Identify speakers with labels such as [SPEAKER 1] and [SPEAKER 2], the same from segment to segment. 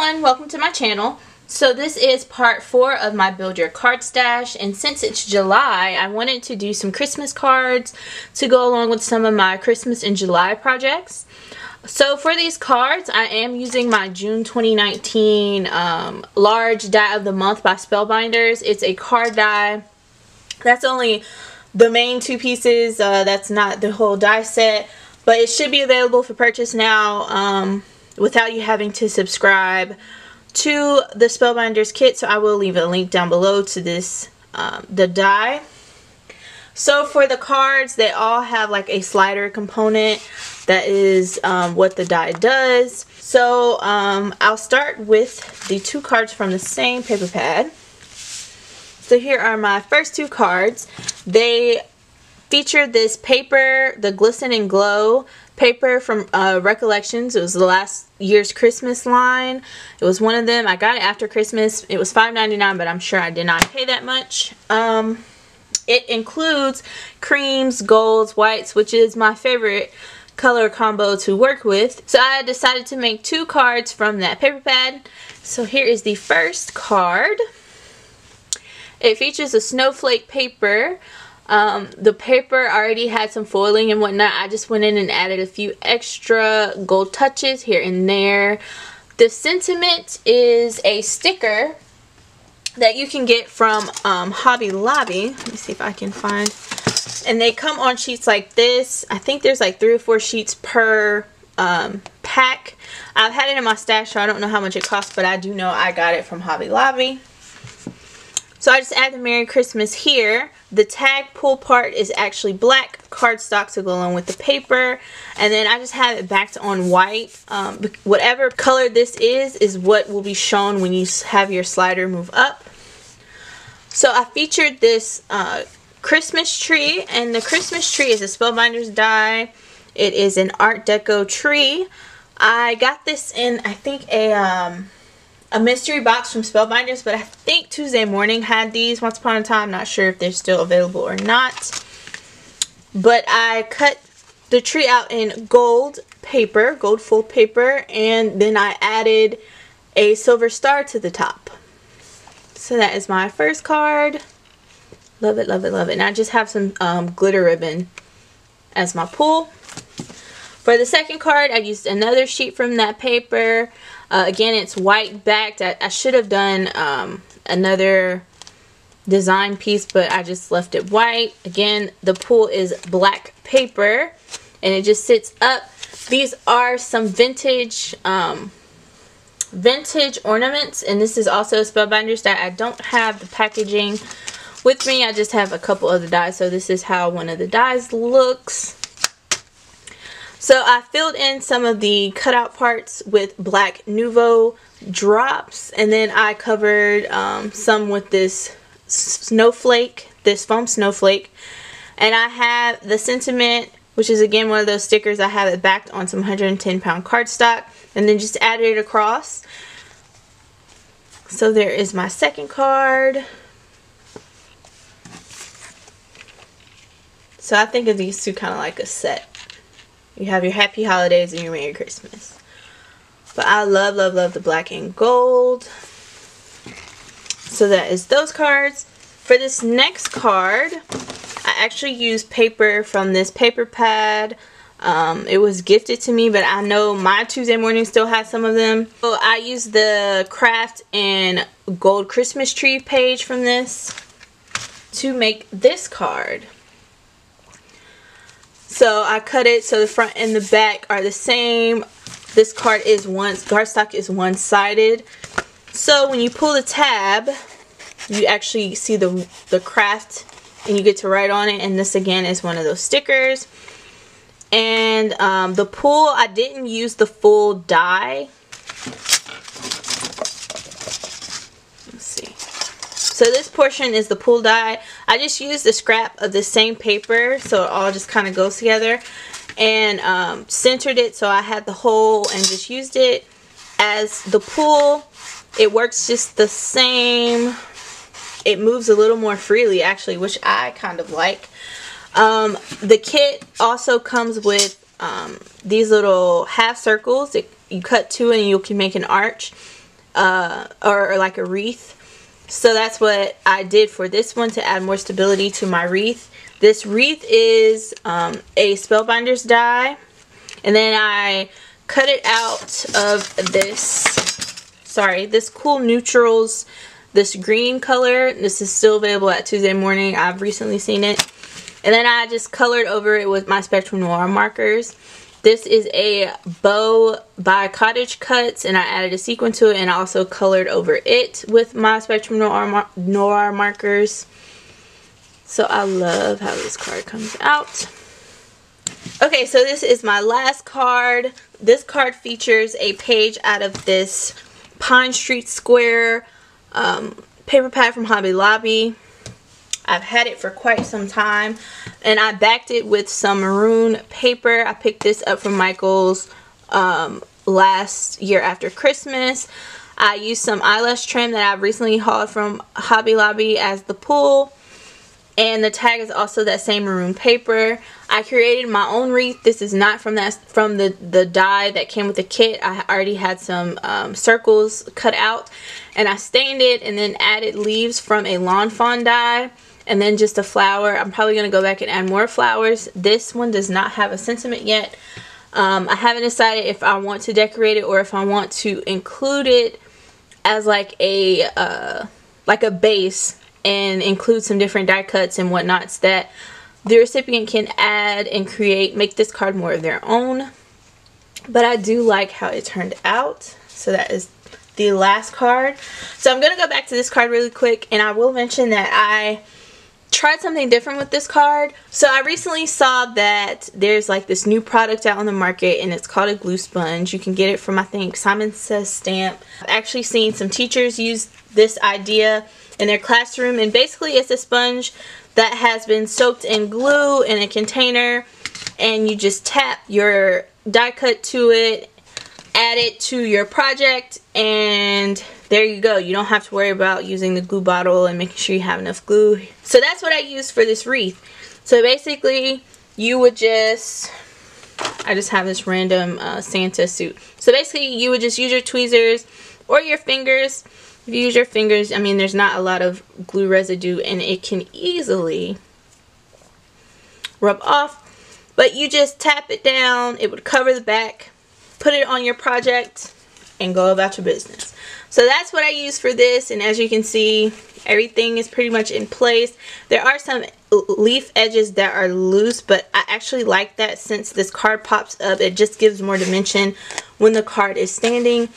[SPEAKER 1] everyone, welcome to my channel. So this is part 4 of my Build Your Card Stash, and since it's July, I wanted to do some Christmas cards to go along with some of my Christmas in July projects. So for these cards, I am using my June 2019 large die of the month by Spellbinders. It's a card die. That's only the main 2 pieces. That's not the whole die set, but it should be available for purchase now without you having to subscribe to the Spellbinders kit. So I will leave a link down below to this, the die. So for the cards, they all have like a slider component. That is what the die does. So I'll start with the 2 cards from the same paper pad. So here are my first 2 cards. They feature this paper, the Glisten and Glow paper from Recollections. It was the last year's Christmas line. It was one of them. I got it after Christmas. It was $5.99, but I'm sure I did not pay that much. It includes creams, golds, whites, which is my favorite color combo to work with. So I decided to make 2 cards from that paper pad. So here is the first card. It features a snowflake paper. The paper already had some foiling and whatnot. I just went in and added a few extra gold touches here and there. The sentiment is a sticker that you can get from Hobby Lobby. Let me see if I can find. And they come on sheets like this. I think there's like 3 or 4 sheets per pack. I've had it in my stash, so I don't know how much it costs, but I do know I got it from Hobby Lobby. So I just add the Merry Christmas here. The tag pull part is actually black cardstock to go along with the paper. And then I just have it backed on white. Whatever color this is what will be shown when you have your slider move up. So I featured this Christmas tree. And the Christmas tree is a Spellbinders die. It is an Art Deco tree. I got this in, I think, a mystery box from Spellbinders, but I think Tuesday Morning had these once upon a time. Not sure if they're still available or not. But I cut the tree out in gold paper, gold fold paper, and then I added a silver star to the top. So that is my first card. Love it, love it, love it. And I just have some glitter ribbon as my pull. For the second card, I used another sheet from that paper. Again, it's white backed. I should have done another design piece, but I just left it white. Again, the pull is black paper, and it just sits up. These are some vintage ornaments, and this is also a Spellbinders die. I don't have the packaging with me. I just have a couple of the dies, so this is how one of the dies looks. So I filled in some of the cutout parts with black Nuvo drops, and then I covered some with this snowflake, this foam snowflake. And I have the sentiment, which is again one of those stickers. I have it backed on some 110-pound cardstock, and then just added it across. So there is my second card. So I think of these two kind of like a set. You have your Happy Holidays and your Merry Christmas. But I love, love, love the black and gold. So that is those cards. For this next card, I actually used paper from this paper pad. It was gifted to me, but I know my Tuesday Morning still has some of them. So I used the Craft and Gold Christmas Tree page from this to make this card. So I cut it so the front and the back are the same. This card is cardstock is one-sided. So when you pull the tab, you actually see the craft and you get to write on it. And this again is one of those stickers. And the pull, I didn't use the full die. Let's see. So this portion is the pull die. I just used the scrap of the same paper, so it all just kind of goes together, and centered it so I had the hole and just used it as the pull. It works just the same. It moves a little more freely actually, which I kind of like. The kit also comes with these little half circles. You cut 2 and you can make an arch. or like a wreath. So that's what I did for this one to add more stability to my wreath. This wreath is a Spellbinders die, and then I cut it out of this cool neutrals, this green color. This is still available at Tuesday Morning. I've recently seen it. And then I just colored over it with my Spectrum Noir markers. This is a bow by Cottage Cuts, and I added a sequin to it, and I also colored over it with my Spectrum Noir markers. So I love how this card comes out. Okay, so this is my last card. This card features a page out of this Pine Street Square paper pad from Hobby Lobby. I've had it for quite some time, and I backed it with some maroon paper. I picked this up from Michael's last year after Christmas. I used some eyelash trim that I've recently hauled from Hobby Lobby as the pull, and the tag is also that same maroon paper. I created my own wreath. This is not from the die that came with the kit. I already had some circles cut out, and I stained it and then added leaves from a lawn fawn die, and then just a flower. I'm probably going to go back and add more flowers. This one does not have a sentiment yet. I haven't decided if I want to decorate it or if I want to include it as like a base and include some different die cuts and whatnots that the recipient can add and make this card more of their own. But I do like how it turned out. So that is the last card. So I'm going to go back to this card really quick, and I will mention that I tried something different with this card. So I recently saw that there's like this new product out on the market, and it's called a glue sponge. You can get it from, I think, Simon Says Stamp. I've actually seen some teachers use this idea in their classroom, and basically it's a sponge that has been soaked in glue in a container, and you just tap your die cut to it, add it to your project, and there you go. You don't have to worry about using the glue bottle and making sure you have enough glue. So that's what I used for this wreath. So basically you would just, I just have this random Santa suit. So basically you would just use your tweezers or your fingers. If you use your fingers, I mean, there's not a lot of glue residue and it can easily rub off, but you just tap it down. It would cover the back, put it on your project, and go about your business. So that's what I use for this, and as you can see, everything is pretty much in place. There are some leaf edges that are loose, but I actually like that since this card pops up. It just gives more dimension when the card is standing.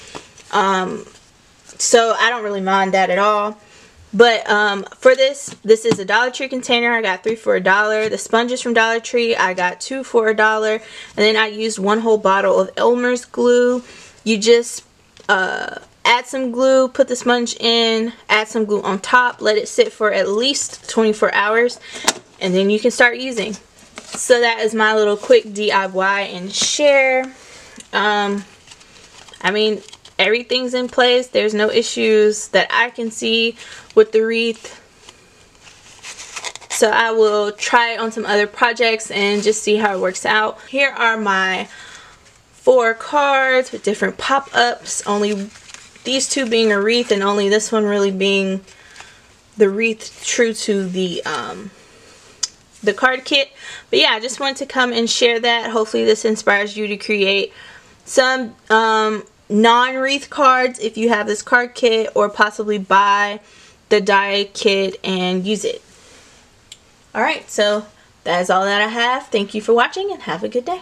[SPEAKER 1] So I don't really mind that at all. But for this is a Dollar Tree container. I got 3 for $1. The sponges from Dollar Tree, I got 2 for $1. And then I used 1 whole bottle of Elmer's glue. You just add some glue, put the sponge in, add some glue on top, let it sit for at least 24 hours, and then you can start using. So that is my little quick DIY and share. I mean, everything's in place. There's no issues that I can see with the wreath. So I will try it on some other projects and just see how it works out. Here are my 4 cards with different pop-ups. Only these 2 being a wreath, and only this one really being the wreath true to the card kit. But yeah, I just wanted to come and share that. Hopefully this inspires you to create some non-wreath cards if you have this card kit, or possibly buy the die kit and use it. Alright, so that is all that I have. Thank you for watching and have a good day.